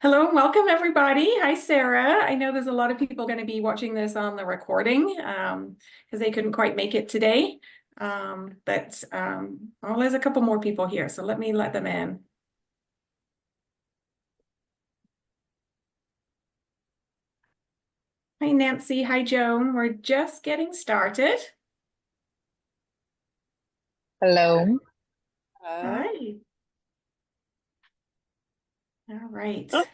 Hello and welcome everybody. Hi Sarah. I know there's a lot of people going to be watching this on the recording because they couldn't quite make it today. Well, there's a couple more people here, so let me let them in. Hi Nancy. Hi Joan. We're just getting started. Hello. Hi. All right. Oh,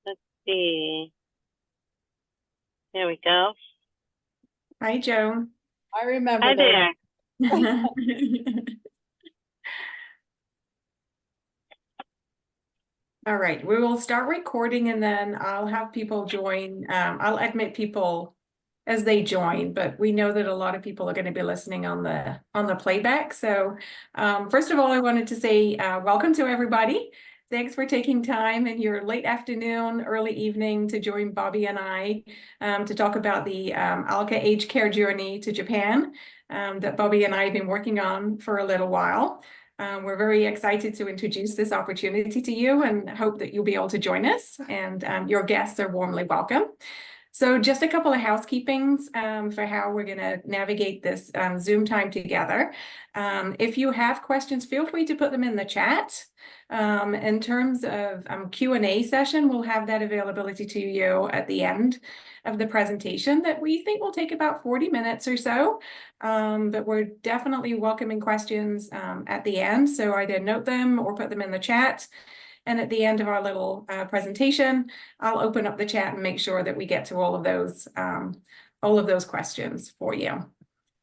let's see. There we go. Hi Joan. I remember Hi that. there. All right, we will start recording and then I'll have people join. I'll admit people as they join, but we know that a lot of people are going to be listening on the playback. So first of all, I wanted to say welcome to everybody. Thanks for taking time in your late afternoon, early evening to join Bobbi and I to talk about the ALCA Age Care Journey to Japan that Bobbi and I have been working on for a little while. We're very excited to introduce this opportunity to you and hope that you'll be able to join us, and your guests are warmly welcome. So just a couple of housekeepings for how we're going to navigate this Zoom time together. If you have questions, feel free to put them in the chat. In terms of Q&A session, we'll have that availability to you at the end of the presentation that we think will take about 40 minutes or so. But we're definitely welcoming questions at the end. So either note them or put them in the chat. And at the end of our little presentation, I'll open up the chat and make sure that we get to all of those questions for you.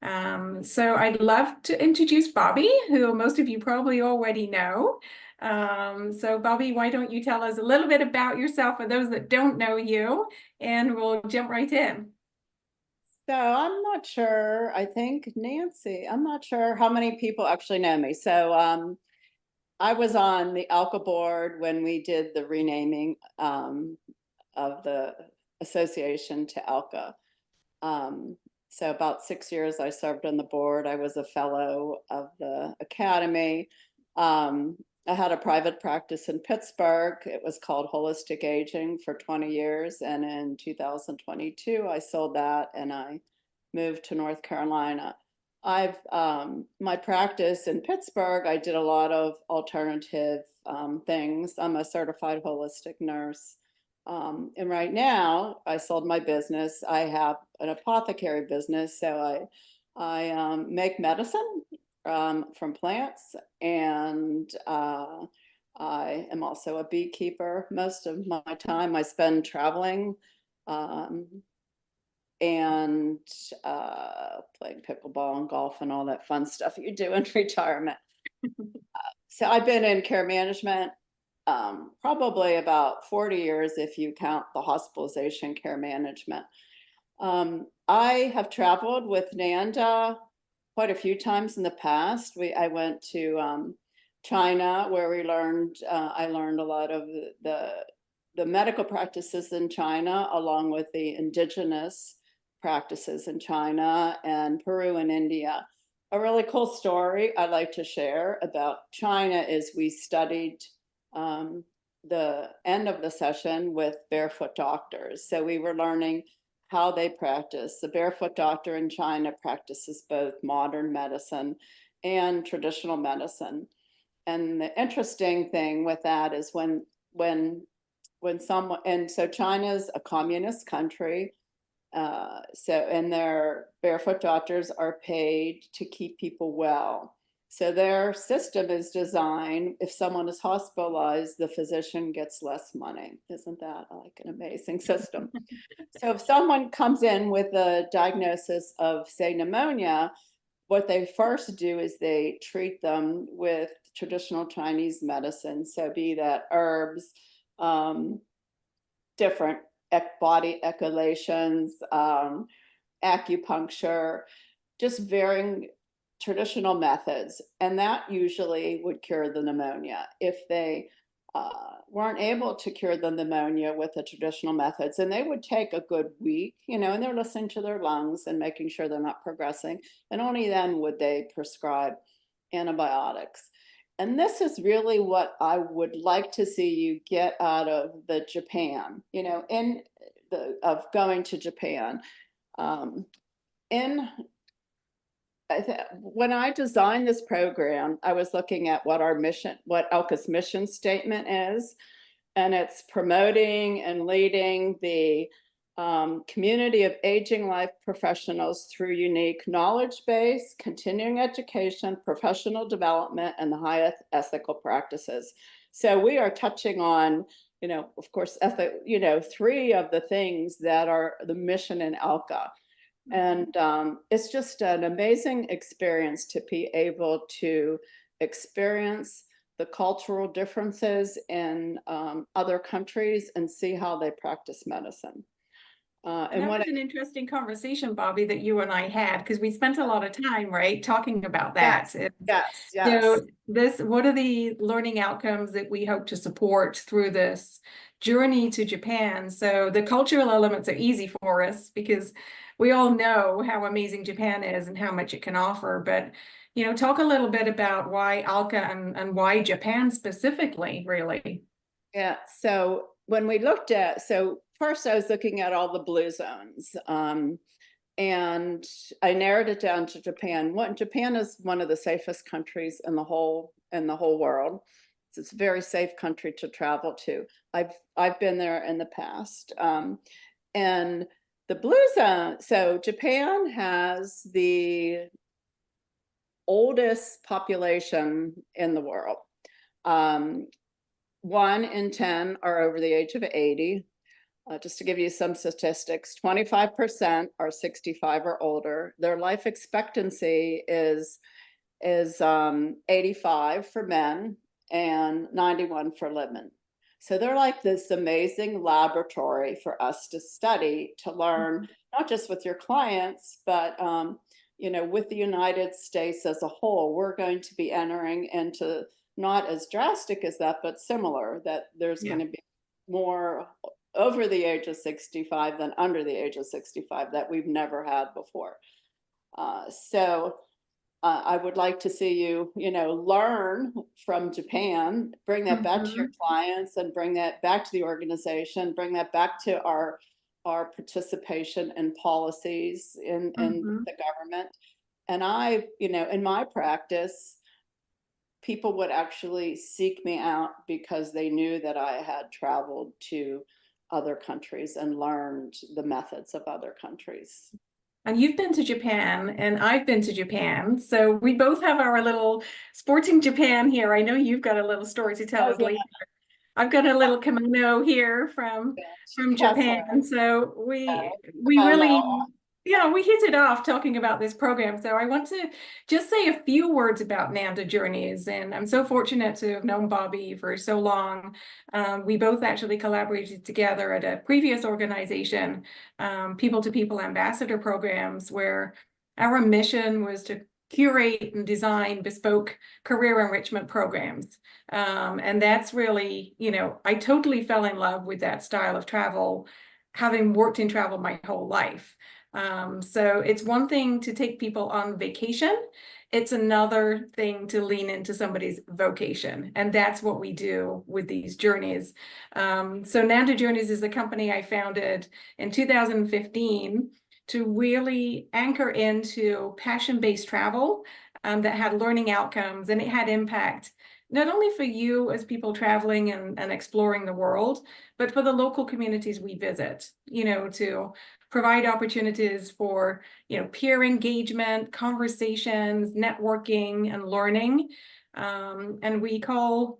So I'd love to introduce Bobbi, who most of you probably already know. So Bobbi, why don't you tell us a little bit about yourself for those that don't know you, and we'll jump right in. So I'm not sure. I think Nancy, I'm not sure how many people actually know me. So I was on the ALCA board when we did the renaming of the association to ALCA. So about 6 years I served on the board. I was a fellow of the academy. I had a private practice in Pittsburgh. It was called Holistic Aging for 20 years. And in 2022, I sold that and I moved to North Carolina. I've my practice in Pittsburgh, I did a lot of alternative things. I'm a certified holistic nurse. And right now, I sold my business. I have an apothecary business, so I make medicine from plants, and I am also a beekeeper. Most of my time I spend traveling and playing pickleball and golf and all that fun stuff you do in retirement. So I've been in care management probably about 40 years if you count the hospitalization care management. I have traveled with Nanda quite a few times in the past. I went to China, where I learned a lot of the medical practices in China, along with the indigenous practices in China, and Peru and India. A really cool story I'd like to share about China is we studied the end of the session with barefoot doctors. So we were learning how they practice. The barefoot doctor in China practices both modern medicine and traditional medicine. And the interesting thing with that is when someone, and so China's a communist country, and their barefoot doctors are paid to keep people well. So their system is designed, if someone is hospitalized, the physician gets less money. Isn't that like an amazing system? So if someone comes in with a diagnosis of, say, pneumonia, what they first do is they treat them with traditional Chinese medicine. So be that herbs, different body echolations, acupuncture, just varying traditional methods. And that usually would cure the pneumonia. If they weren't able to cure the pneumonia with the traditional methods, and they would take a good week, and they're listening to their lungs and making sure they're not progressing. And only then would they prescribe antibiotics. And this is really what I would like to see you get out of the Japan, of going to Japan. In when I designed this program, I was looking at what what ALCA's mission statement is, and it's promoting and leading the community of aging life professionals through unique knowledge base, continuing education, professional development, and the highest ethical practices. So we are touching on, of course, three of the things that are the mission in ALCA. And it's just an amazing experience to be able to experience the cultural differences in other countries and see how they practice medicine. And that was an interesting conversation, Bobbi, that you and I had, because we spent a lot of time, right, talking about that. Yes. So what are the learning outcomes that we hope to support through this journey to Japan? So the cultural elements are easy for us because we all know how amazing Japan is and how much it can offer. But, talk a little bit about why ALCA and why Japan specifically, really. Yeah. So when we first I was looking at all the blue zones, and I narrowed it down to Japan. Japan is one of the safest countries in the whole world. It's a very safe country to travel to. I've been there in the past, and the blue zone. So Japan has the oldest population in the world. 1 in 10 are over the age of 80. Just to give you some statistics, 25% are 65 or older. Their life expectancy is 85 for men and 91 for women. So they're like this amazing laboratory for us to study, to learn, not just with your clients, but with the United States as a whole. We're going to be entering into, not as drastic as that, but similar, that there's going to be more over the age of 65 than under the age of 65 that we've never had before. So I would like to see you, learn from Japan, bring that back to your clients, and bring that back to the organization, bring that back to our participation in policies in the government. And in my practice, people would actually seek me out because they knew that I had traveled to other countries and learned the methods of other countries. And you've been to Japan and I've been to Japan. So we both have our little Sporting Japan here. I know you've got a little story to tell us later. I've got a little kimono here from Japan. So we really, we hit it off talking about this program. So I want to just say a few words about Nanda Journeys. And I'm so fortunate to have known Bobbi for so long. We both actually collaborated together at a previous organization, people-to-people ambassador programs, where our mission was to curate and design bespoke career enrichment programs. And that's really, I totally fell in love with that style of travel, having worked in travel my whole life. So it's one thing to take people on vacation. It's another thing to lean into somebody's vocation. And that's what we do with these journeys. So Nanda Journeys is a company I founded in 2015 to really anchor into passion-based travel that had learning outcomes, and it had impact not only for you as people traveling and exploring the world, but for the local communities we visit, to provide opportunities for, peer engagement, conversations, networking, and learning. And we call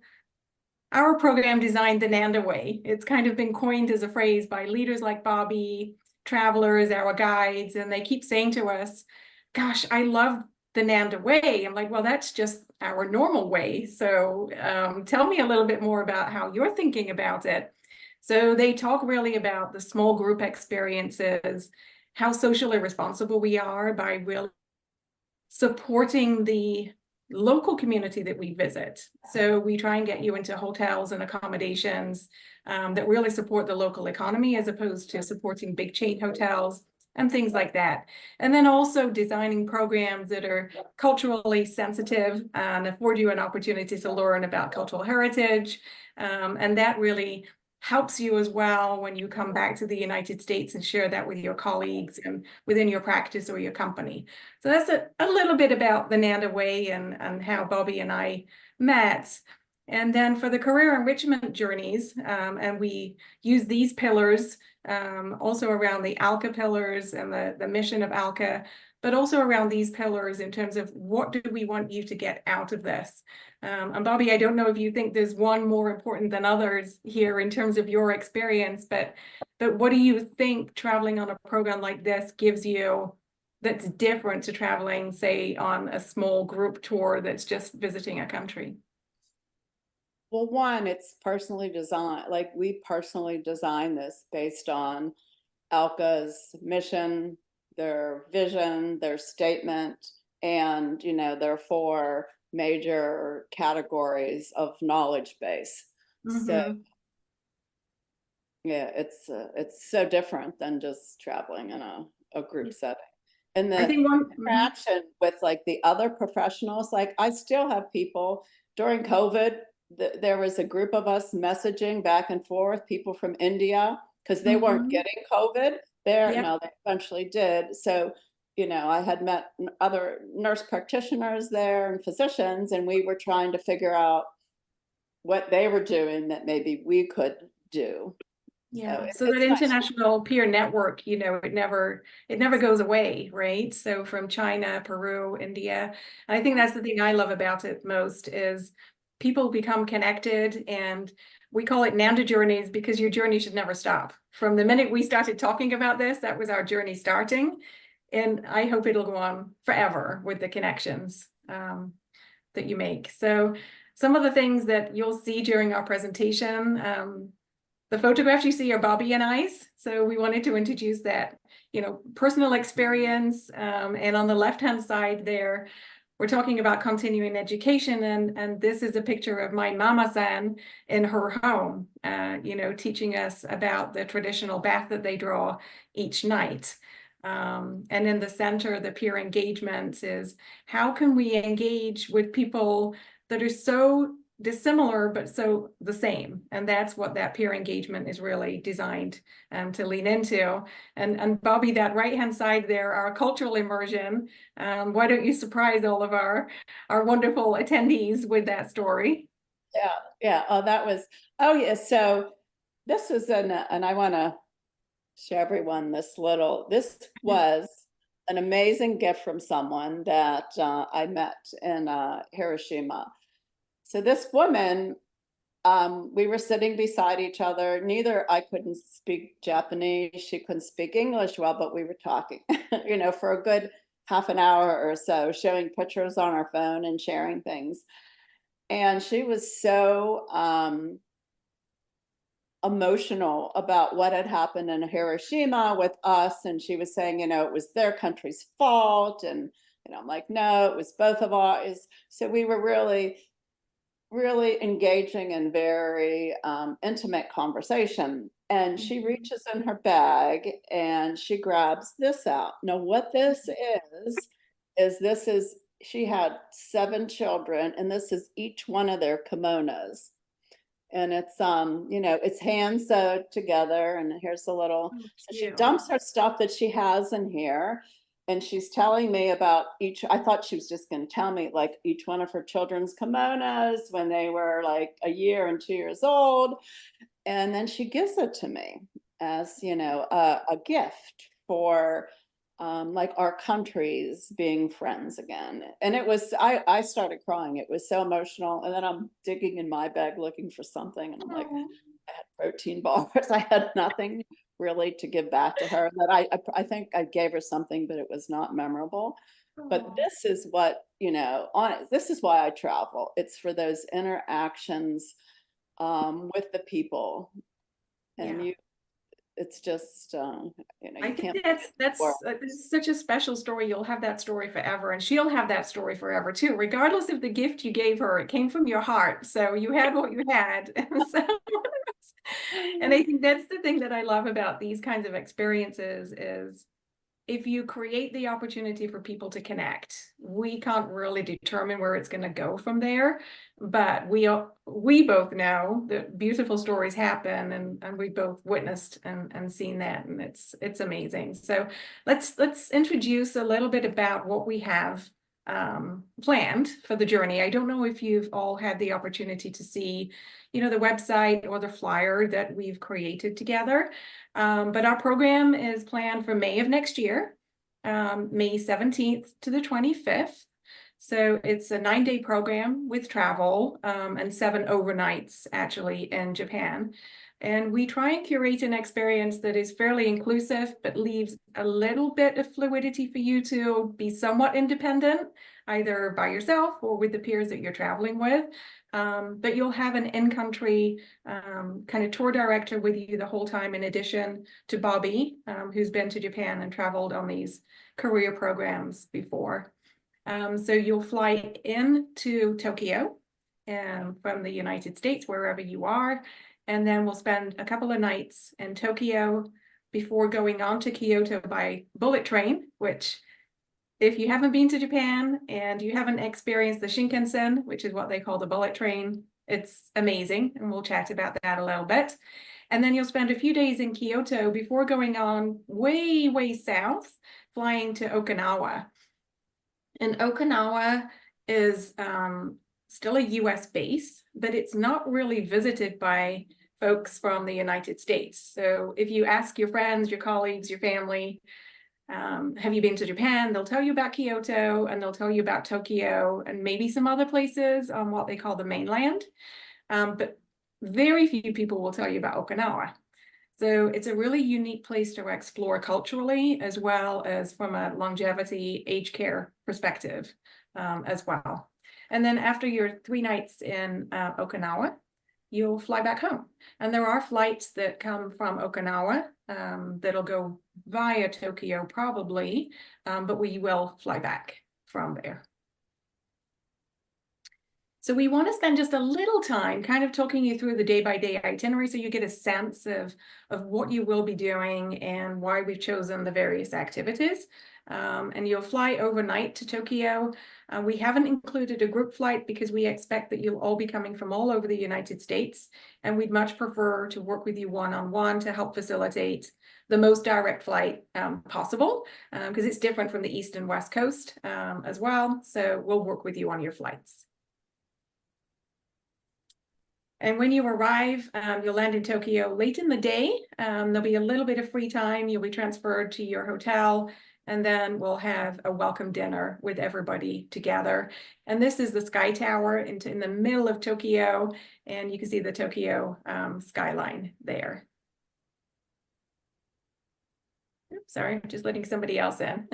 our program Designed the Nanda Way. It's kind of been coined as a phrase by leaders like Bobbi, travelers, our guides, and they keep saying to us, gosh, I love the Nanda Way. I'm like, well, that's just our normal way. So tell me a little bit more about how you're thinking about it. So they talk really about the small group experiences, how socially responsible we are by really supporting the local community that we visit. So we try and get you into hotels and accommodations that really support the local economy as opposed to supporting big chain hotels. and things like that. And then also designing programs that are culturally sensitive and afford you an opportunity to learn about cultural heritage. And that really helps you as well when you come back to the United States and share that with your colleagues and within your practice or your company. So that's a little bit about the Nanda way and how Bobbi and I met. And then for the career enrichment journeys, and we use these pillars also around the ALCA pillars and the mission of ALCA, but also around these pillars in terms of what do we want you to get out of this. And Bobbi, I don't know if you think there's one more important than others here in terms of your experience, but what do you think traveling on a program like this gives you that's different to traveling, say, on a small group tour that's just visiting a country? Well, one, it's personally designed, like we personally designed this based on ALCA's mission, their vision, their statement, and, you know, their 4 major categories of knowledge base. So yeah, it's so different than just traveling in a group setting. And I the think one interaction with like the other professionals, like I still have people during COVID, there was a group of us messaging back and forth, people from India, because they weren't getting COVID there. Yep. No, they eventually did. So, you know, I had met other nurse practitioners there and physicians, and we were trying to figure out what they were doing that maybe we could do. Yeah, so it's that nice. international peer network, you know, it never goes away, right? So from China, Peru, India, I think that's the thing I love about it most is people become connected, and we call it Nanda Journeys because your journey should never stop. From the minute we started talking about this, that was our journey starting, and I hope it'll go on forever with the connections that you make. So some of the things that you'll see during our presentation, the photographs you see are Bobbi and I's. So we wanted to introduce that, you know, personal experience. And on the left-hand side there, we're talking about continuing education. And this is a picture of my mama-san in her home, you know, teaching us about the traditional bath that they draw each night. And in the center, the peer engagement is how can we engage with people that are so dissimilar but so the same, and that's what that peer engagement is really designed to lean into. And Bobbi, that right hand side there, our cultural immersion, why don't you surprise all of our wonderful attendees with that story? Yeah. Oh, that was, oh yeah, so this was and I want to show everyone this was an amazing gift from someone that I met in Hiroshima. So this woman, we were sitting beside each other. I couldn't speak Japanese. She couldn't speak English well, but we were talking, you know, for a good half an hour or so, showing pictures on our phone and sharing things. And she was so emotional about what had happened in Hiroshima with us. And she was saying, you know, it was their country's fault. And, you know, I'm like, no, it was both of ours. So we were really engaging in very intimate conversation. And she reaches in her bag and she grabs this out. Now, what this is she had 7 children, and this is each one of their kimonos. And it's you know, it's hand sewed together, and here's a little, so she dumps her stuff that she has in here. And she's telling me about I thought she was just going to tell me like each one of her children's kimonos when they were like 1 year and 2 years old. And then she gives it to me as, you know, a gift for like our countries being friends again. And it was, I started crying. It was so emotional. And then I'm digging in my bag looking for something. And I'm like, I had protein bars. I had nothing really to give back to her. That I think I gave her something, but it was not memorable. But this is what, you know, this is why I travel. It's for those interactions with the people. And it's just, you know, I think that's such a special story. You'll have that story forever, and she'll have that story forever too, regardless of the gift you gave her. It came from your heart, so you had what you had. And I think that's the thing that I love about these kinds of experiences is if you create the opportunity for people to connect, we can't really determine where it's going to go from there. But we both know that beautiful stories happen, and we both witnessed and seen that, and it's amazing. So let's introduce a little bit about what we have planned for the journey. I don't know if you've all had the opportunity to see, the website or the flyer that we've created together. But our program is planned for May of next year, May 17th to the 25th. So it's a 9-day program with travel and 7 overnights actually in Japan. And we try and curate an experience that is fairly inclusive, but leaves a little bit of fluidity for you to be somewhat independent, either by yourself or with the peers that you're traveling with. But you'll have an in-country kind of tour director with you the whole time, in addition to Bobbi, who's been to Japan and traveled on these career programs before. So you'll fly into Tokyo from the United States, wherever you are, and then we'll spend a couple of nights in Tokyo before going on to Kyoto by bullet train, which, if you haven't been to Japan and you haven't experienced the Shinkansen, which is what they call the bullet train, it's amazing, and we'll chat about that a little bit. And then you'll spend a few days in Kyoto before going on way, way south, flying to Okinawa. And Okinawa is still a US base, but it's not really visited by folks from the United States. So if you ask your friends, your colleagues, your family, have you been to Japan? They'll tell you about Kyoto, and they'll tell you about Tokyo and maybe some other places on what they call the mainland. But very few people will tell you about Okinawa. So it's a really unique place to explore culturally, as well as from a longevity, aged care perspective as well. And then after your 3 nights in Okinawa, you'll fly back home. And there are flights that come from Okinawa that'll go via Tokyo probably, but we will fly back from there. So we want to spend just a little time kind of talking you through the day-by-day itinerary, so you get a sense of what you will be doing and why we've chosen the various activities. And you'll fly overnight to Tokyo. We haven't included a group flight because we expect that you'll all be coming from all over the United States, and we'd much prefer to work with you one-on-one to help facilitate the most direct flight possible, because it's different from the East and West Coast as well. So we'll work with you on your flights. And when you arrive, you'll land in Tokyo late in the day. There'll be a little bit of free time. You'll be transferred to your hotel, and then we'll have a welcome dinner with everybody together. And this is the Sky Tower in the middle of Tokyo, and you can see the Tokyo skyline there. Oops, sorry, I'm just letting somebody else in.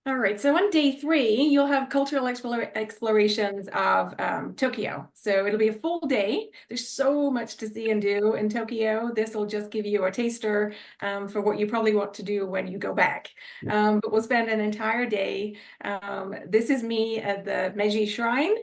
All right, so on day 3, you'll have cultural explorations of Tokyo. So it'll be a full day. There's so much to see and do in Tokyo. This will just give you a taster for what you probably want to do when you go back. But we'll spend an entire day. This is me at the Meiji Shrine.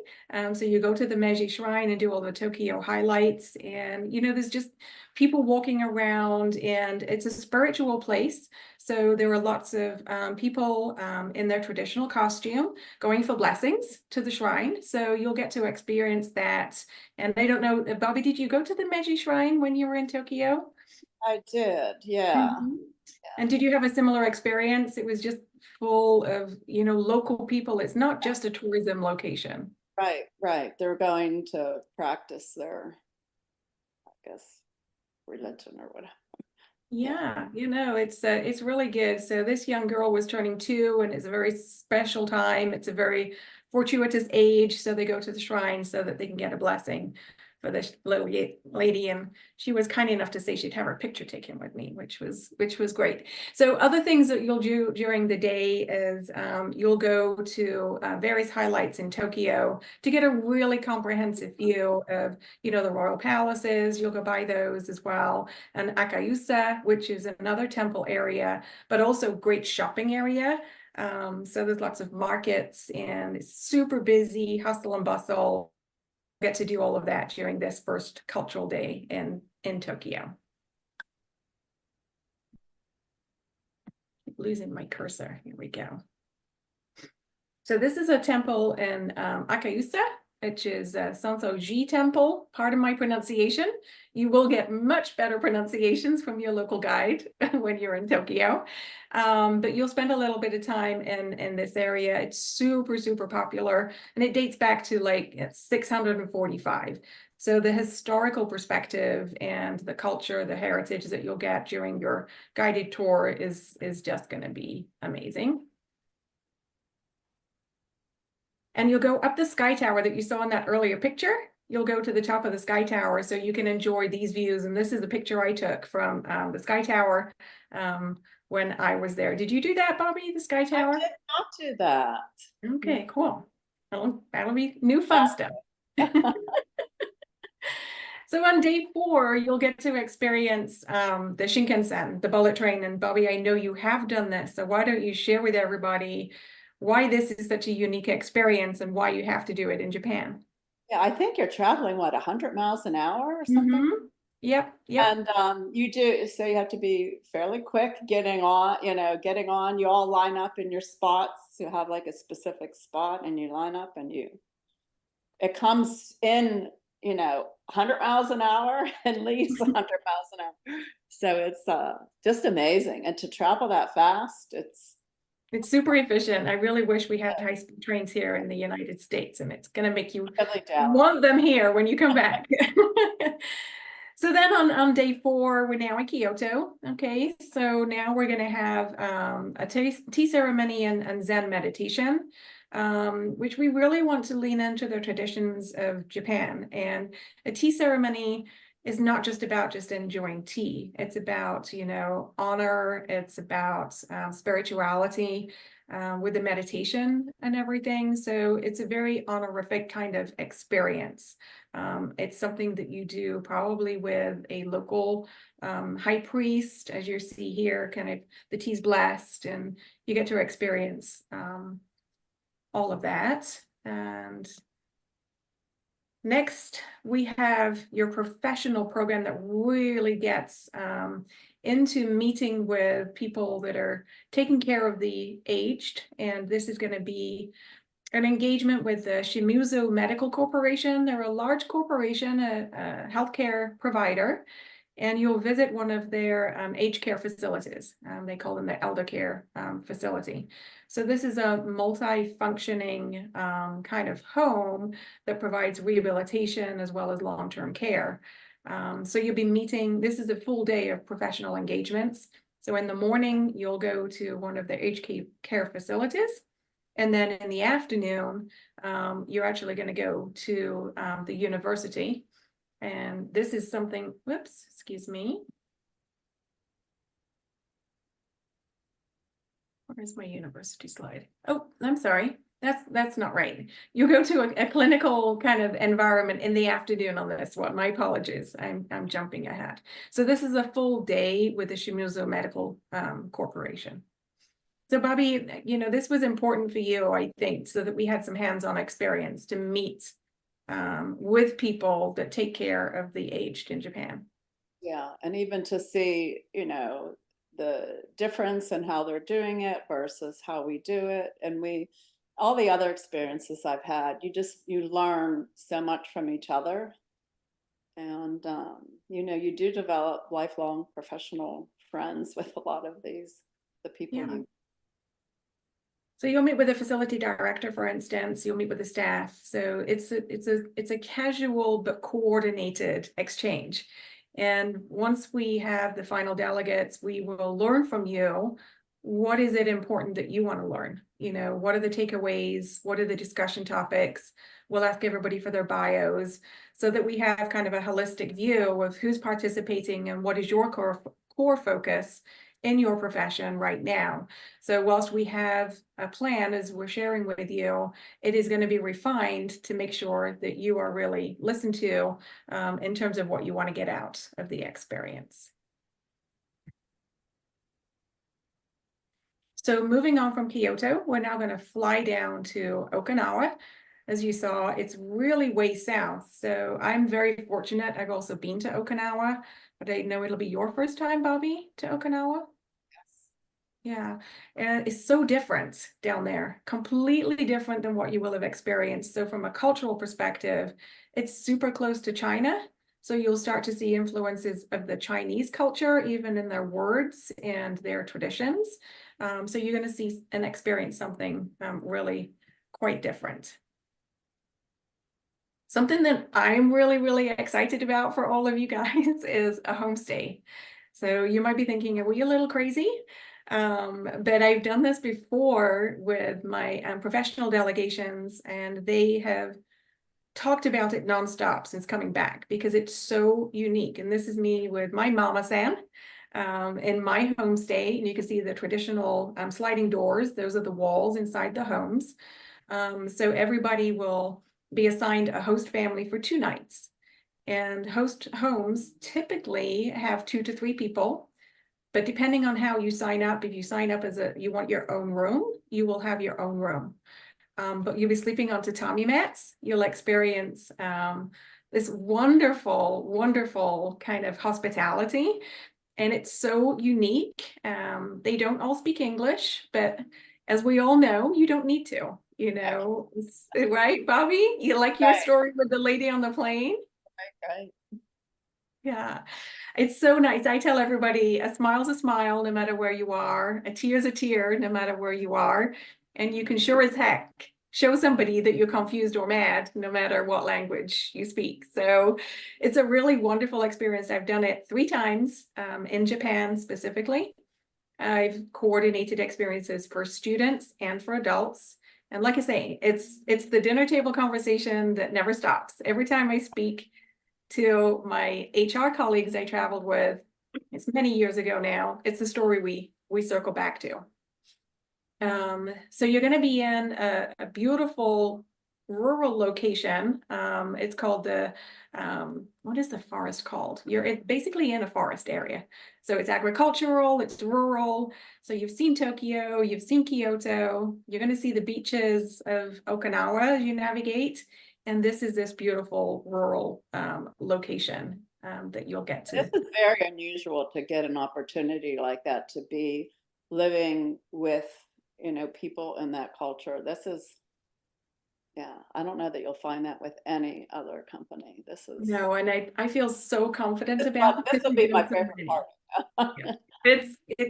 So you go to the Meiji Shrine and do all the Tokyo highlights. And, there's just people walking around, and it's a spiritual place. So there are lots of people in their traditional costume going for blessings to the shrine. So you'll get to experience that. And I don't know, Bobbi, did you go to the Meiji Shrine when you were in Tokyo? I did, yeah. And did you have a similar experience? It was just full of, local people. It's not just a tourism location. Right. They're going to practice their, I guess, religion or whatever. Yeah, it's really good. So this young girl was turning 2, and it's a very special time. It's a very fortuitous age. So they go to the shrine so that they can get a blessing for this little lady. And she was kind enough to say she'd have her picture taken with me, which was great. So other things that you'll do during the day is you'll go to various highlights in Tokyo to get a really comprehensive view of, the royal palaces. You'll go by those as well. And Akayusa, which is another temple area, but also great shopping area. So there's lots of markets, and it's super busy, hustle and bustle. Get to do all of that during this first cultural day in Tokyo. losing my cursor. Here we go. So this is a temple in Akausa, which is Sanso-ji temple. Pardon my pronunciation. You will get much better pronunciations from your local guide when you're in Tokyo. But you'll spend a little bit of time in this area. It's super, super popular. And it dates back to like 645. So the historical perspective and the culture, the heritage that you'll get during your guided tour is just going to be amazing. And you'll go up the sky tower that you saw in that earlier picture. You'll go to the top of the sky tower so you can enjoy these views. And this is the picture I took from the sky tower when I was there. Did you do that, Bobbi, the sky tower? I did not do that. Okay, cool. That'll be new fun stuff. So on day 4, you'll get to experience the Shinkansen, the bullet train. And Bobbi, I know you have done this. So why don't you share with everybody why this is such a unique experience and why you have to do it in Japan? Yeah, I think you're traveling, what, 100 miles an hour or something? Mm-hmm. Yep. And you do, so you have to be fairly quick getting on, you all line up in your spots. You have like a specific spot and you line up and it comes in, 100 miles an hour and leaves 100 miles an hour. So it's just amazing. And to travel that fast, it's super efficient. I really wish we had high-speed trains here in the United States, and it's going to make you really want them here when you come back. So then on day 4, we're now in Kyoto. Okay, so now we're going to have a tea ceremony and Zen meditation, which we really want to lean into the traditions of Japan. And a tea ceremony is not just about just enjoying tea. It's about, honor. It's about spirituality with the meditation and everything. So it's a very honorific kind of experience. It's something that you do probably with a local high priest, as you see here, kind of the tea's blessed, and you get to experience all of that. And next, we have your professional program that really gets into meeting with people that are taking care of the aged. And this is going to be an engagement with the Shimizu Medical Corporation. They're a large corporation, a healthcare provider, and you'll visit one of their aged care facilities. They call them the elder care facility. So this is a multi-functioning kind of home that provides rehabilitation as well as long-term care. So you'll be meeting, this is a full day of professional engagements. So in the morning, you'll go to one of the aged care facilities. And then in the afternoon, you're actually going to go to the university. And this is something, whoops, excuse me. Where's my university slide? Oh, I'm sorry. That's not right. You go to a clinical kind of environment in the afternoon on this one. My apologies. I'm jumping ahead. So this is a full day with the Shimizu Medical Corporation. So Bobbi, this was important for you, I think, so that we had some hands-on experience to meet with people that take care of the aged in Japan. Yeah, and even to see, the difference in how they're doing it versus how we do it. And all the other experiences I've had, you learn so much from each other. And, you do develop lifelong professional friends with a lot of the people you. So you'll meet with a facility director, for instance, you'll meet with the staff. So it's a casual but coordinated exchange. And once we have the final delegates, we will learn from you. What is it important that you want to learn? What are the takeaways? What are the discussion topics? We'll ask everybody for their bios so that we have kind of a holistic view of who's participating and what is your core focus in your profession right now. So whilst we have a plan, as we're sharing with you, it is going to be refined to make sure that you are really listened to in terms of what you want to get out of the experience. So moving on from Kyoto, we're now going to fly down to Okinawa. As you saw, it's really way south. So I'm very fortunate. I've also been to Okinawa, but I know it'll be your first time, Bobbi, to Okinawa. Yes. Yeah, and it's so different down there, completely different than what you will have experienced. So from a cultural perspective, it's super close to China. So you'll start to see influences of the Chinese culture, even in their words and their traditions. So you're going to see and experience something really quite different. Something that I'm really, really excited about for all of you guys is a homestay. So you might be thinking, are we a little crazy? But I've done this before with my professional delegations, and they have talked about it nonstop since coming back because it's so unique. And this is me with my mama-san in my homestay. And you can see the traditional sliding doors. Those are the walls inside the homes. So everybody will be assigned a host family for 2 nights. And host homes typically have 2 to 3 people. But depending on how you sign up, if you sign up as you want your own room, you will have your own room. But you'll be sleeping on tatami mats. You'll experience this wonderful, wonderful kind of hospitality. And it's so unique. They don't all speak English, but as we all know, you don't need to, right, Bobbi? You like your Right. story with the lady on the plane? Right. Yeah, it's so nice. I tell everybody a smile's a smile, no matter where you are. A tear's a tear, no matter where you are. And you can sure as heck show somebody that you're confused or mad, no matter what language you speak. So it's a really wonderful experience. I've done it 3 times in Japan specifically. I've coordinated experiences for students and for adults. And like I say, it's the dinner table conversation that never stops. Every time I speak to my HR colleagues I traveled with, it's many years ago now, it's the story we circle back to. So you're going to be in a beautiful rural location. It's called what is the forest called? You're basically in a forest area. So it's agricultural, it's rural. So you've seen Tokyo, you've seen Kyoto. You're going to see the beaches of Okinawa as you navigate. And this is this beautiful rural location that you'll get to. This is very unusual to get an opportunity like that, to be living with, people in that culture. This is, yeah, I don't know that you'll find that with any other company. This is, No, and I feel so confident about it. this will be my favorite part. Yeah.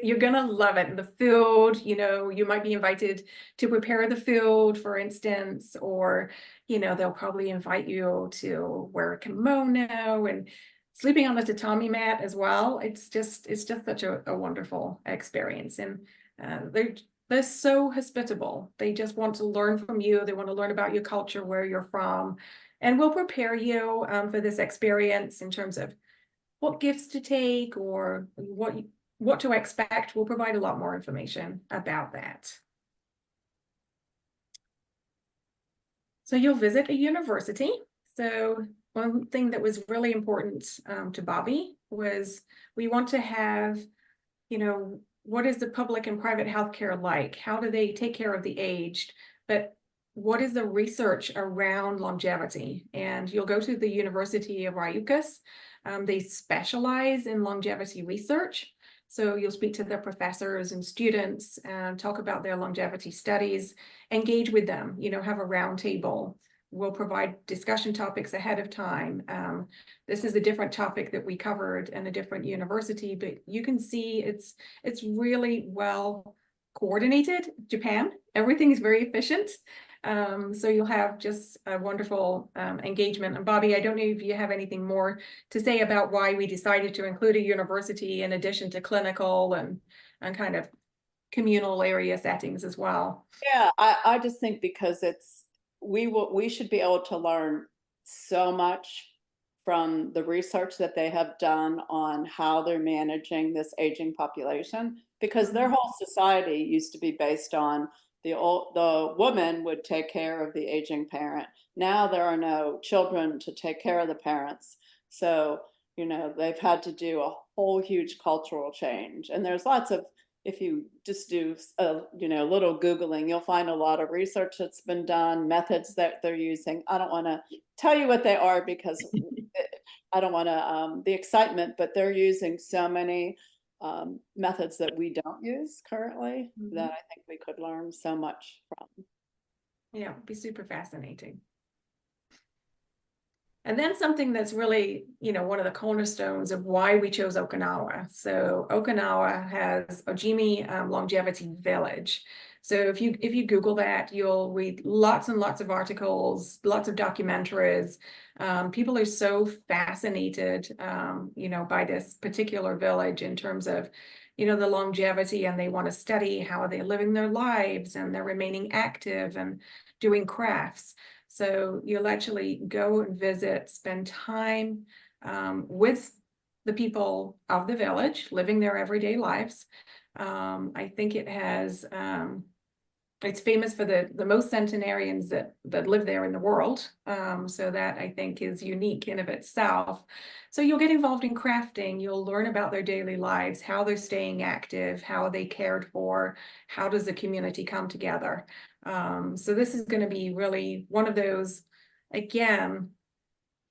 You're gonna love it. The food, you might be invited to prepare the food, for instance, or they'll probably invite you to wear a kimono and sleeping on a tatami mat as well. It's just such a wonderful experience, and they're so hospitable. They just want to learn from you. They want to learn about your culture, where you're from, and we'll prepare you for this experience in terms of what gifts to take or what to expect. We'll provide a lot more information about that. So you'll visit a university. So one thing that was really important to Bobbi was we want to have, what is the public and private healthcare like? How do they take care of the aged? But what is the research around longevity? And you'll go to the University of Ryukas. They specialize in longevity research. So you'll speak to their professors and students and talk about their longevity studies, engage with them, have a round table. We'll provide discussion topics ahead of time. This is a different topic that we covered in a different university, but you can see it's really well coordinated. Japan, everything is very efficient. So you'll have just a wonderful engagement. And Bobbi, I don't know if you have anything more to say about why we decided to include a university in addition to clinical and kind of communal area settings as well. Yeah, I just think because we should be able to learn so much from the research that they have done on how they're managing this aging population, because their whole society used to be based on the woman would take care of the aging parent. Now there are no children to take care of the parents. So, they've had to do a whole huge cultural change. And there's lots of, if you just do a little Googling, you'll find a lot of research that's been done, methods that they're using. I don't want to tell you what they are because I don't want to the excitement, but they're using so many methods that we don't use currently Mhm. that I think we could learn so much from. Yeah, it'd be super fascinating. And then something that's really, one of the cornerstones of why we chose Okinawa. So Okinawa has Ojimi Longevity Village. So if you Google that, you'll read lots and lots of articles, lots of documentaries. People are so fascinated, by this particular village in terms of, the longevity, and they want to study how they're living their lives and they're remaining active and doing crafts. So you'll actually go and visit, spend time with the people of the village, living their everyday lives. I think it's famous for the most centenarians that live there in the world. So that I think is unique in of itself. So you'll get involved in crafting, you'll learn about their daily lives, how they're staying active, how are they cared for, how does the community come together. So this is going to be really one of those, again,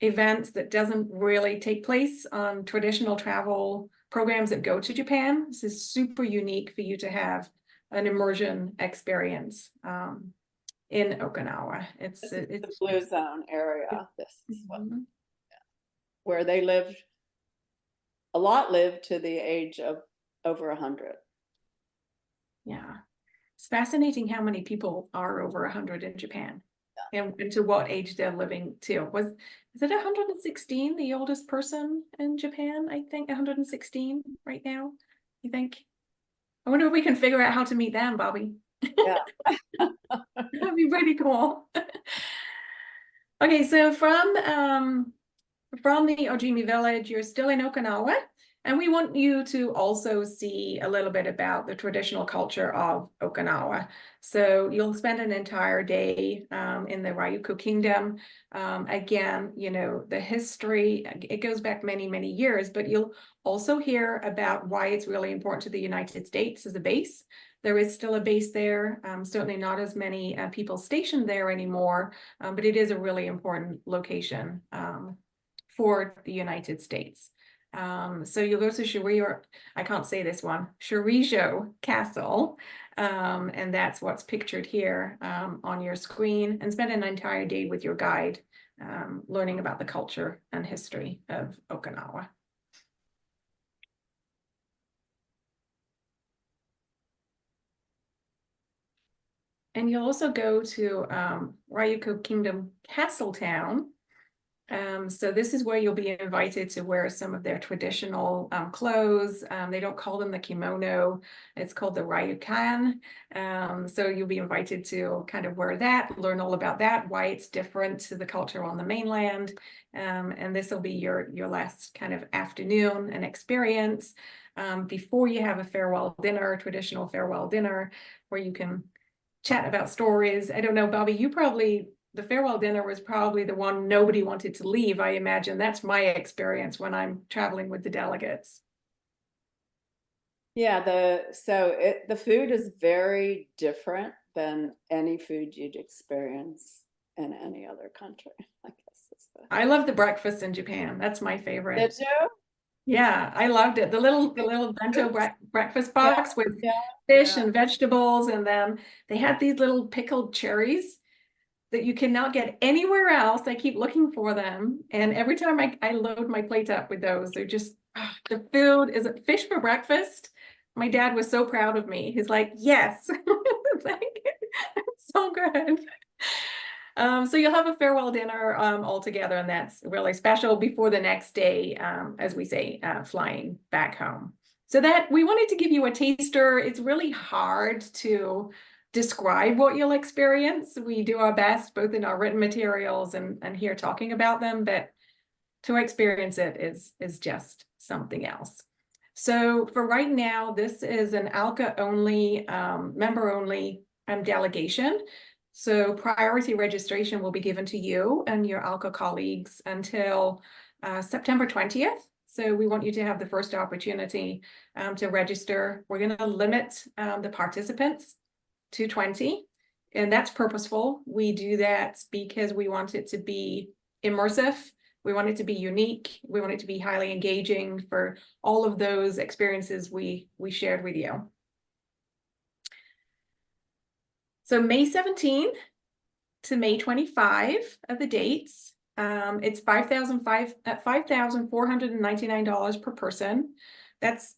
events that doesn't really take place on traditional travel programs that go to Japan. This is super unique for you to have an immersion experience in Okinawa. This is the Blue Zone area. This is what, Mhm. where they lived. A lot lived to the age of over 100. Yeah, it's fascinating how many people are over 100 in Japan, and to what age they're living to. Is it 116, the oldest person in Japan? I think 116 right now. You think? I wonder if we can figure out how to meet them, Bobbi. Yeah. That'd be pretty cool. Okay, so from the Ojimi village, you're still in Okinawa, and we want you to also see a little bit about the traditional culture of Okinawa. So you'll spend an entire day in the Ryukyu Kingdom. Again, the history, it goes back many, many years, but you'll also hear about why it's really important to the United States as a base. There is still a base there, certainly not as many people stationed there anymore, but it is a really important location for the United States. So you'll go to Shurijo, I can't say this one, Shurijo Castle, and that's what's pictured here on your screen, and spend an entire day with your guide, learning about the culture and history of Okinawa. And you'll also go to Ryukyu Kingdom Castle Town. So this is where you'll be invited to wear some of their traditional clothes. They don't call them the kimono, it's called the ryukan. So you'll be invited to kind of wear that, learn all about that, why it's different to the culture on the mainland. And this will be your last kind of afternoon and experience before you have a farewell dinner, traditional farewell dinner, where you can chat about stories. I don't know, Bobbi, the farewell dinner was probably the one nobody wanted to leave. I imagine that's my experience when I'm traveling with the delegates. Yeah, the food is very different than any food you'd experience in any other country. I guess I love the breakfast in Japan. That's my favorite. Did you? Yeah, I loved it. The little bento breakfast box with fish and vegetables, and then they had these little pickled cherries that you cannot get anywhere else. I keep looking for them, and every time I load my plate up with those, they're just the food. Is it fish for breakfast? My dad was so proud of me. He's like, yes. It's so good. So you'll have a farewell dinner all together, and that's really special before the next day, as we say, flying back home. So that we wanted to give you a taster. It's really hard to describe what you'll experience. We do our best, both in our written materials and here talking about them, but to experience it is just something else. So for right now, this is an ALCA only, member only delegation. So priority registration will be given to you and your ALCA colleagues until September 20th. So we want you to have the first opportunity to register. We're going to limit the participants to 20, and that's purposeful. We do that because we want it to be immersive. We want it to be unique. We want it to be highly engaging for all of those experiences we shared with you. So May 17 to May 25 are the dates. It's $5,499 per person. That's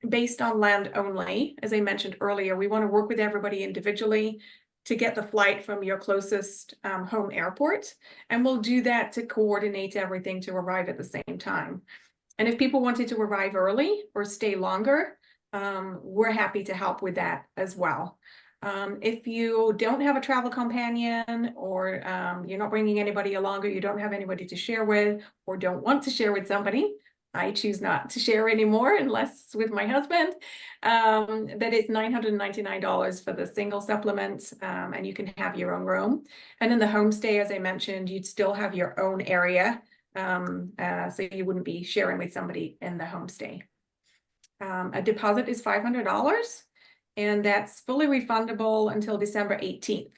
based on land only. As I mentioned earlier, we want to work with everybody individually to get the flight from your closest home airport. And we'll do that to coordinate everything to arrive at the same time. And if people wanted to arrive early or stay longer, we're happy to help with that as well. If you don't have a travel companion, or you're not bringing anybody along, or you don't have anybody to share with, or don't want to share with somebody, I choose not to share anymore unless it's with my husband, that is $999 for the single supplement, and you can have your own room. And in the homestay, as I mentioned, you'd still have your own area, so you wouldn't be sharing with somebody in the homestay. A deposit is $500, and that's fully refundable until December 18th.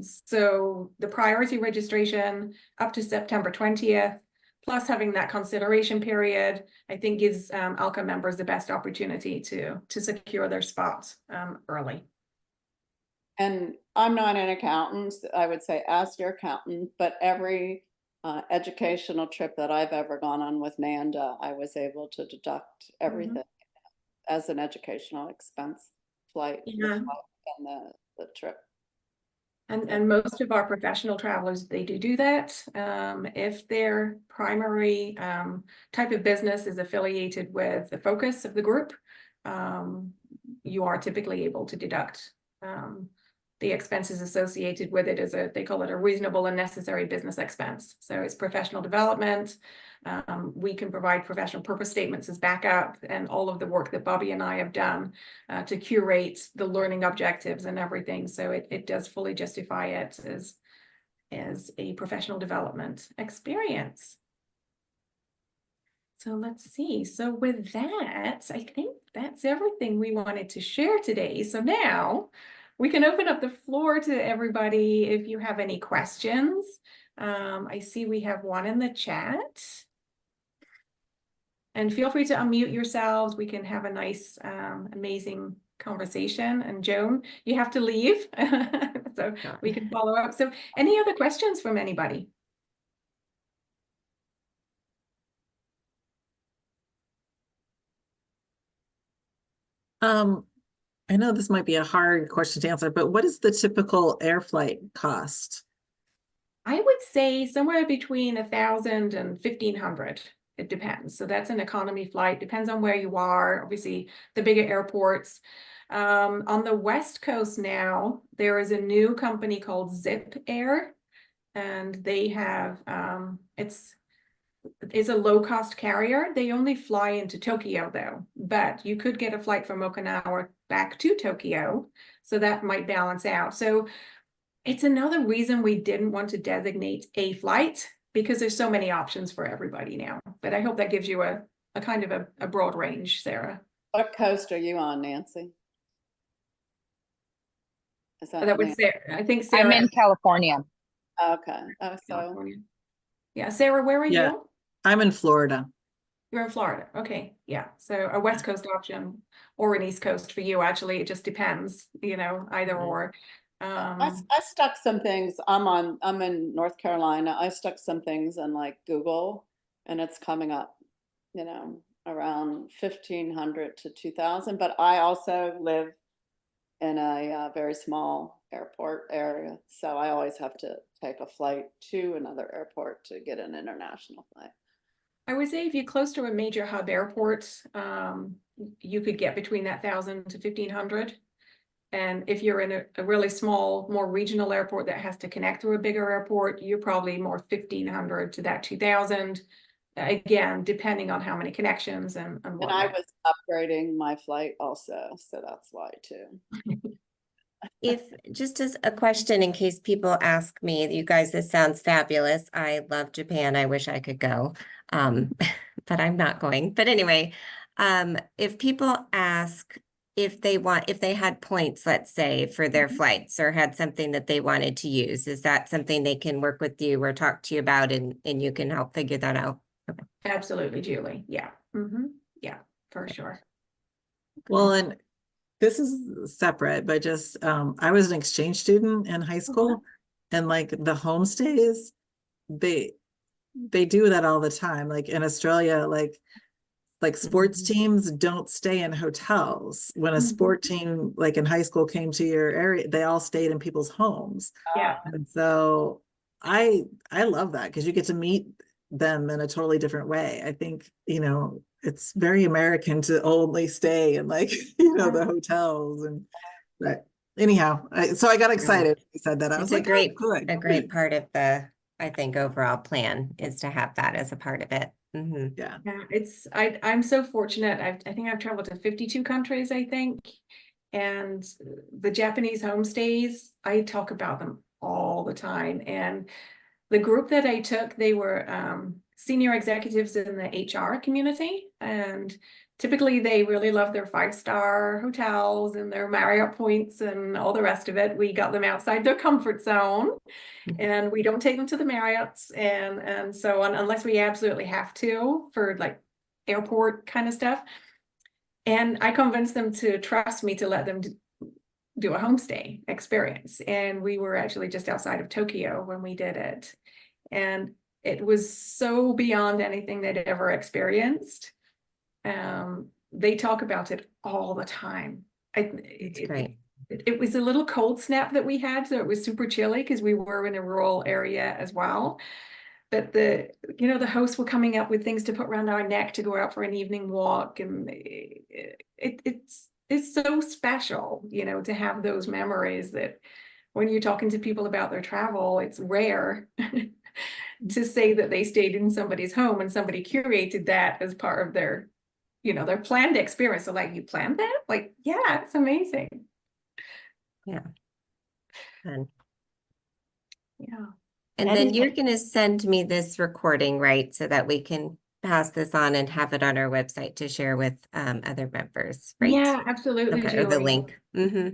So the priority registration up to September 20th, plus having that consideration period, I think gives ALCA members the best opportunity to secure their spots early. And I'm not an accountant, I would say ask your accountant, but every educational trip that I've ever gone on with Nanda, I was able to deduct everything as an educational expense, flight, the flight and the trip. And most of our professional travelers, they do that. If their primary type of business is affiliated with the focus of the group, you are typically able to deduct the expenses associated with it as they call it a reasonable and necessary business expense. So it's professional development. We can provide professional purpose statements as backup, and all of the work that Bobbi and I have done to curate the learning objectives and everything. So it does fully justify it as a professional development experience. So let's see. So with that, I think that's everything we wanted to share today. So now we can open up the floor to everybody if you have any questions. I see we have one in the chat. And feel free to unmute yourselves. We can have a nice, amazing conversation. And Joan, you have to leave, so we can follow up. So any other questions from anybody? I know this might be a hard question to answer, but what is the typical air flight cost? I would say somewhere between 1,000 and 1,500. It depends. So that's an economy flight. Depends on where you are. Obviously, the bigger airports. On the West Coast now, there is a new company called Zip Air, and they have it's a low-cost carrier. They only fly into Tokyo though, but you could get a flight from Okinawa back to Tokyo, so that might balance out. So it's another reason we didn't want to designate a flight, because there's so many options for everybody now. But I hope that gives you a kind of a broad range, Sarah. What coast are you on, Nancy? Is That would say, I think Sarah. I'm in California. Okay. Oh, so California. Yeah, Sarah, where are Yeah. you? I'm in Florida. You're in Florida. Okay. Yeah. So a West Coast option or an East Coast for you, actually. It just depends, either or. I stuck some things. I'm in North Carolina. I stuck some things in like Google, and it's coming up, around 1,500 to 2,000. But I also live in a very small airport area, so I always have to take a flight to another airport to get an international flight. I would say if you're close to a major hub airport, you could get between that 1,000 to 1,500. And if you're in a really small, more regional airport that has to connect to a bigger airport, you're probably more 1,500 to that 2,000. Again, depending on how many connections and And what. I was upgrading my flight also, so that's why too. If just as a question, in case people ask me, you guys, this sounds fabulous. I love Japan. I wish I could go, but I'm not going. But anyway, if people ask, if they had points, let's say, for their Mhm. flights or had something that they wanted to use, is that something they can work with you or talk to you about and you can help figure that out? Absolutely, Julie. Yeah. Yeah, for sure. Well, and this is separate, but just, I was an exchange student in high school, and like the homestays, they do that all the time. Like in Australia, like sports teams don't stay in hotels. When a sport team, like in high school, came to your area, they all stayed in people's homes. Yeah. And so I love that because you get to meet them in a totally different way. I think, it's very American to only stay in like, the hotels but anyhow, so I got excited when you said that. I was It's a like, great, oh, good. a great part of the, I think, overall plan is to have that as a part of it. Mhm. Yeah. Yeah, I'm so fortunate. I think I've traveled to 52 countries, I think. And the Japanese homestays, I talk about them all the time. And the group that I took, they were senior executives in the HR community. And typically they really love their 5-star hotels and their Marriott points and all the rest of it. We got them outside their comfort zone. And we don't take them to the Marriotts and so on unless we absolutely have to for like airport kind of stuff. And I convinced them to trust me to let them do a homestay experience. And we were actually just outside of Tokyo when we did it. And it was so beyond anything they'd ever experienced. They talk about it all the time. It's great. It was a little cold snap that we had, so it was super chilly because we were in a rural area as well. But the hosts were coming up with things to put around our neck to go out for an evening walk, and it's so special, to have those memories that when you're talking to people about their travel, it's rare to say that they stayed in somebody's home and somebody curated that as part of their planned experience. So like, you planned that? Like, yeah, it's amazing. Yeah. And Yeah. And That then is you're going to send me this recording, right? So that we can pass this on and have it on our website to share with other members, right? Yeah, absolutely, Okay, or the Julie. link.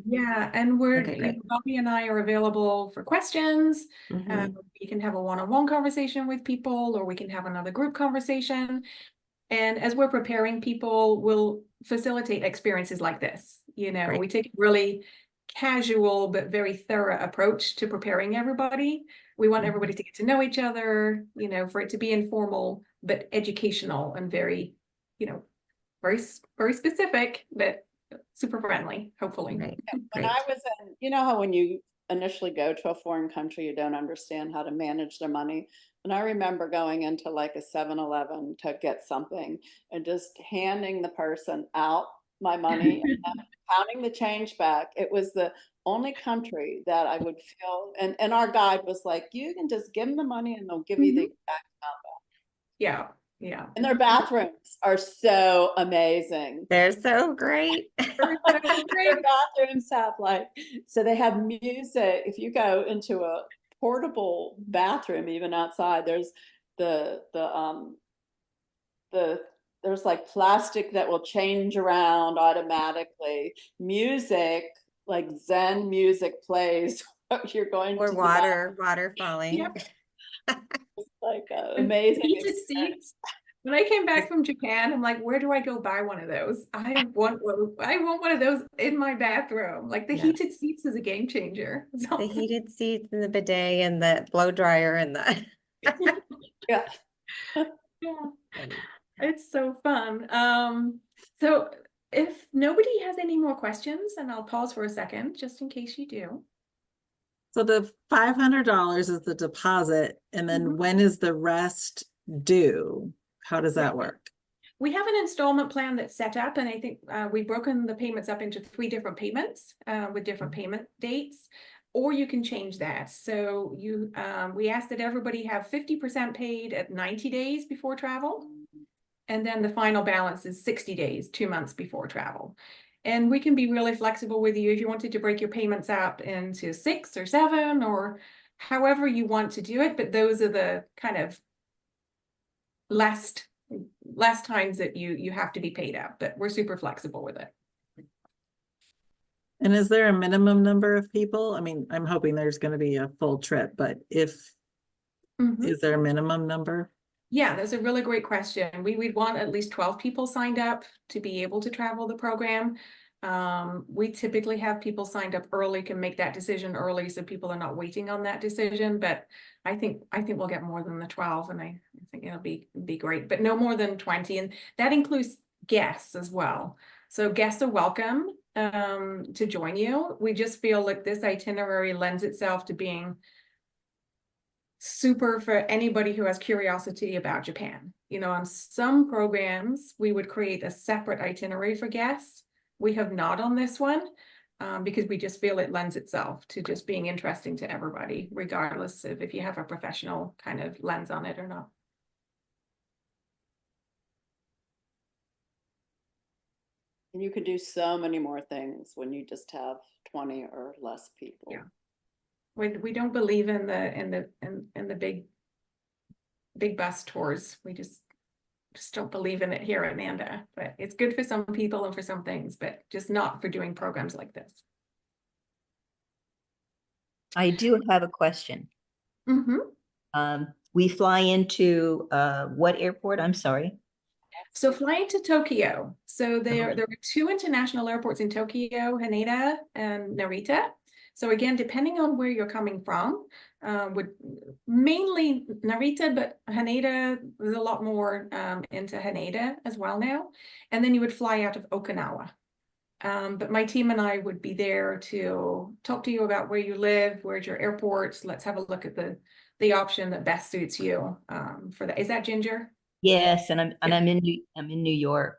Yeah, and we're, Okay, great. Bobbi and I are available for questions. Mhm. You can have a one-on-one conversation with people, or we can have another group conversation. And as we're preparing people, we'll facilitate experiences like this. Great. We take a really casual but very thorough approach to preparing everybody. We want everybody to get to know each other, for it to be informal but educational and very, very, very specific, but super friendly, hopefully. Right. When Great. I was how when you initially go to a foreign country, you don't understand how to manage their money. And I remember going into like a 7-Eleven to get something and just handing the person out my money and counting the change back. It was the only country that I would feel, and our guide was like, you can just give them the money and they'll give you the exact amount. Yeah, yeah. And their bathrooms are so amazing. They're so great. Their bathrooms have so they have music. If you go into a portable bathroom, even outside, there's there's like plastic that will change around automatically. Music, like Zen music plays. You're going Or to the water falling. Yep. like And amazing heated experience. seats. When I came back from Japan, I'm like, where do I go buy one of those? I want one of those in my bathroom. Like the Yeah. heated seats is a game changer. It's The awesome. heated seats and the bidet and the blow dryer and the Yeah. Yeah, it's so fun. So if nobody has any more questions, and I'll pause for a second, just in case you do. So the $500 is the deposit, and then when is the rest due? How does that work? We have an installment plan that's set up, and I think we've broken the payments up into 3 different payments with different payment dates, or you can change that. So we ask that everybody have 50% paid at 90 days before travel, and then the final balance is 60 days, 2 months before travel. And we can be really flexible with you if you wanted to break your payments up into 6 or 7 or however you want to do it. But those are the kind of last times that you have to be paid out, but we're super flexible with it. And is there a minimum number of people? I mean, I'm hoping there's going to be a full trip, but is there a minimum number? Yeah, that's a really great question. We'd want at least 12 people signed up to be able to travel the program. We typically have people signed up early, can make that decision early, so people are not waiting on that decision. But I think we'll get more than the 12, and I think it'll be great, but no more than 20, and that includes guests as well. So guests are welcome to join you. We just feel like this itinerary lends itself to being super for anybody who has curiosity about Japan. You know, on some programs, we would create a separate itinerary for guests. We have not on this one because we just feel it lends itself to just being interesting to everybody, regardless of if you have a professional kind of lens on it or not. And you could do so many more things when you just have 20 or less people. Yeah. We don't believe in the big bus tours. We just don't believe in it here at Nanda, but it's good for some people and for some things, but just not for doing programs like this. I do have a question. We fly into what airport? I'm sorry. So flying to Tokyo. So there are 2 international airports in Tokyo, Haneda and Narita. So again, depending on where you're coming from, would mainly Narita, but Haneda, there's a lot more into Haneda as well now. And then you would fly out of Okinawa. But my team and I would be there to talk to you about where you live, where's your airports. Let's have a look at the option that best suits you for that. Is that Ginger? Yes, and I'm in New York.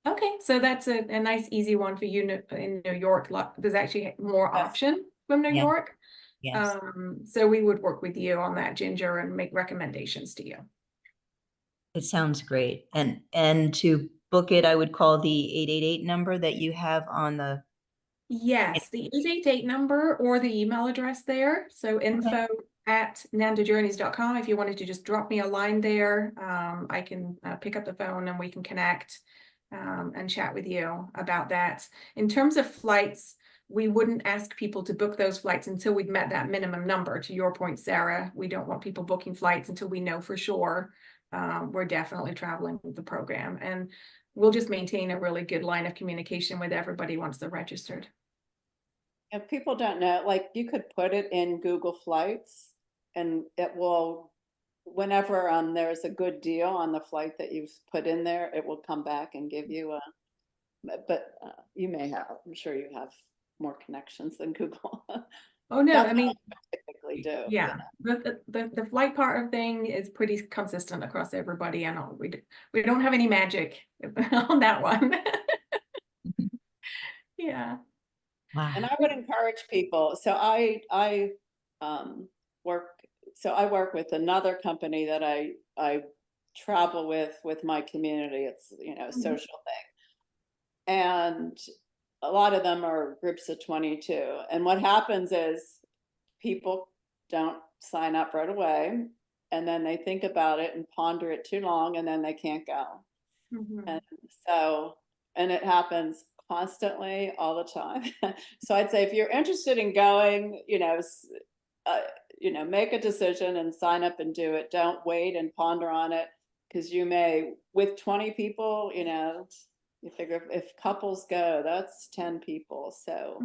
Okay, so that's a nice easy one for you in New York. There's actually more option from New York. Yes. So we would work with you on that, Ginger, and make recommendations to you. It sounds great. And to book it, I would call the 888 number that you have on the. Yes, the 888 number or the email address there. So info@nandajourneys.com. If you wanted to just drop me a line there, I can pick up the phone and we can connect and chat with you about that. In terms of flights, we wouldn't ask people to book those flights until we've met that minimum number. To your point, Sarah, we don't want people booking flights until we know for sure we're definitely traveling with the program. And we'll just maintain a really good line of communication with everybody once they're registered. If people don't know, like you could put it in Google Flights and it will, whenever there's a good deal on the flight that you've put in there, it will come back and give you a, but you may have, I'm sure you have more connections than Google. Oh no, That's I mean, what I typically do. yeah, the flight part of thing is pretty consistent across everybody, and we don't have any magic on that one. Yeah. Wow. And I would encourage people. So I work with another company that I travel with my community. It's, you know, a social thing. And a lot of them are groups of 22. And what happens is people don't sign up right away. And then they think about it and ponder it too long, and then they can't go. And so, and it happens constantly all the time. So I'd say if you're interested in going, make a decision and sign up and do it. Don't wait and ponder on it, because you may, with 20 people, you figure if couples go, that's 10 people. So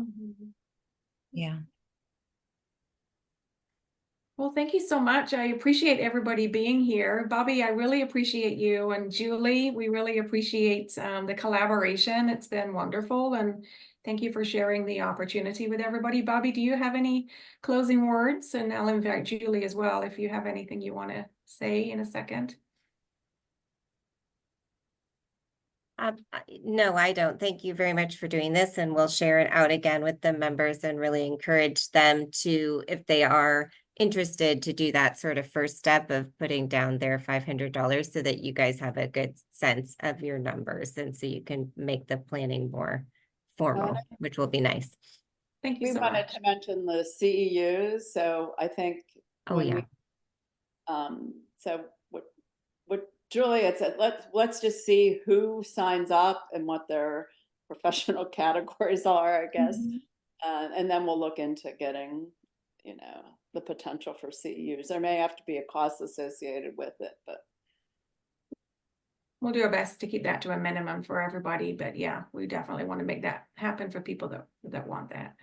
Yeah. Well, thank you so much. I appreciate everybody being here. Bobbi, I really appreciate you, and Julie, we really appreciate the collaboration. It's been wonderful, and thank you for sharing the opportunity with everybody. Bobbi, do you have any closing words? And I'll invite Julie as well if you have anything you want to say in a second. No, I don't. Thank you very much for doing this, and we'll share it out again with the members and really encourage them to, if they are interested, to do that sort of first step of putting down their $500 so that you guys have a good sense of your numbers, and so you can make the planning more formal, which will be nice. Thank you we so wanted much. to mention the CEUs. So I think Oh yeah. So what Julia said, let's just see who signs up and what their professional categories are, I guess. And then we'll look into getting, the potential for CEUs. There may have to be a cost associated with it, but We'll do our best to keep that to a minimum for everybody, but yeah, we definitely want to make that happen for people that want that.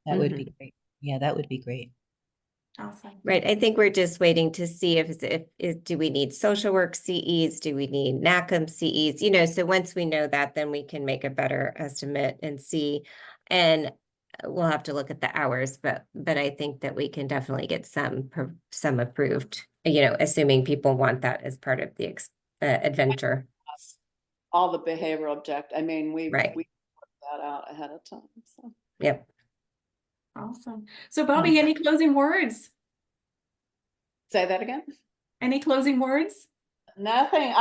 That would be great. Yeah, that would be great. Awesome. Right, I think we're just waiting to see if do we need social work CEs, do we need NACM CEs, so once we know that, then we can make a better estimate and see. And we'll have to look at the hours, but I think that we can definitely get some approved, assuming people want that as part of the adventure. all the behavioral we Right. worked that out ahead of time, so. Yep. Awesome. So Bobbi, any closing words? Say that again? Any closing words? Nothing.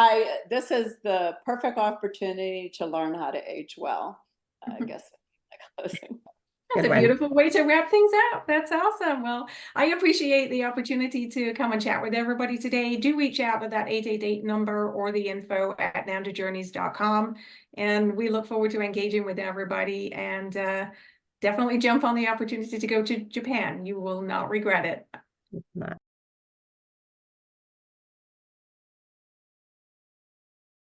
This is the perfect opportunity to learn how to age well. I guess. That's a beautiful way to wrap things up. That's awesome. Well, I appreciate the opportunity to come and chat with everybody today. Do reach out with that 888 number or the info at nandajourneys.com. And we look forward to engaging with everybody, and definitely jump on the opportunity to go to Japan. You will not regret it. Not.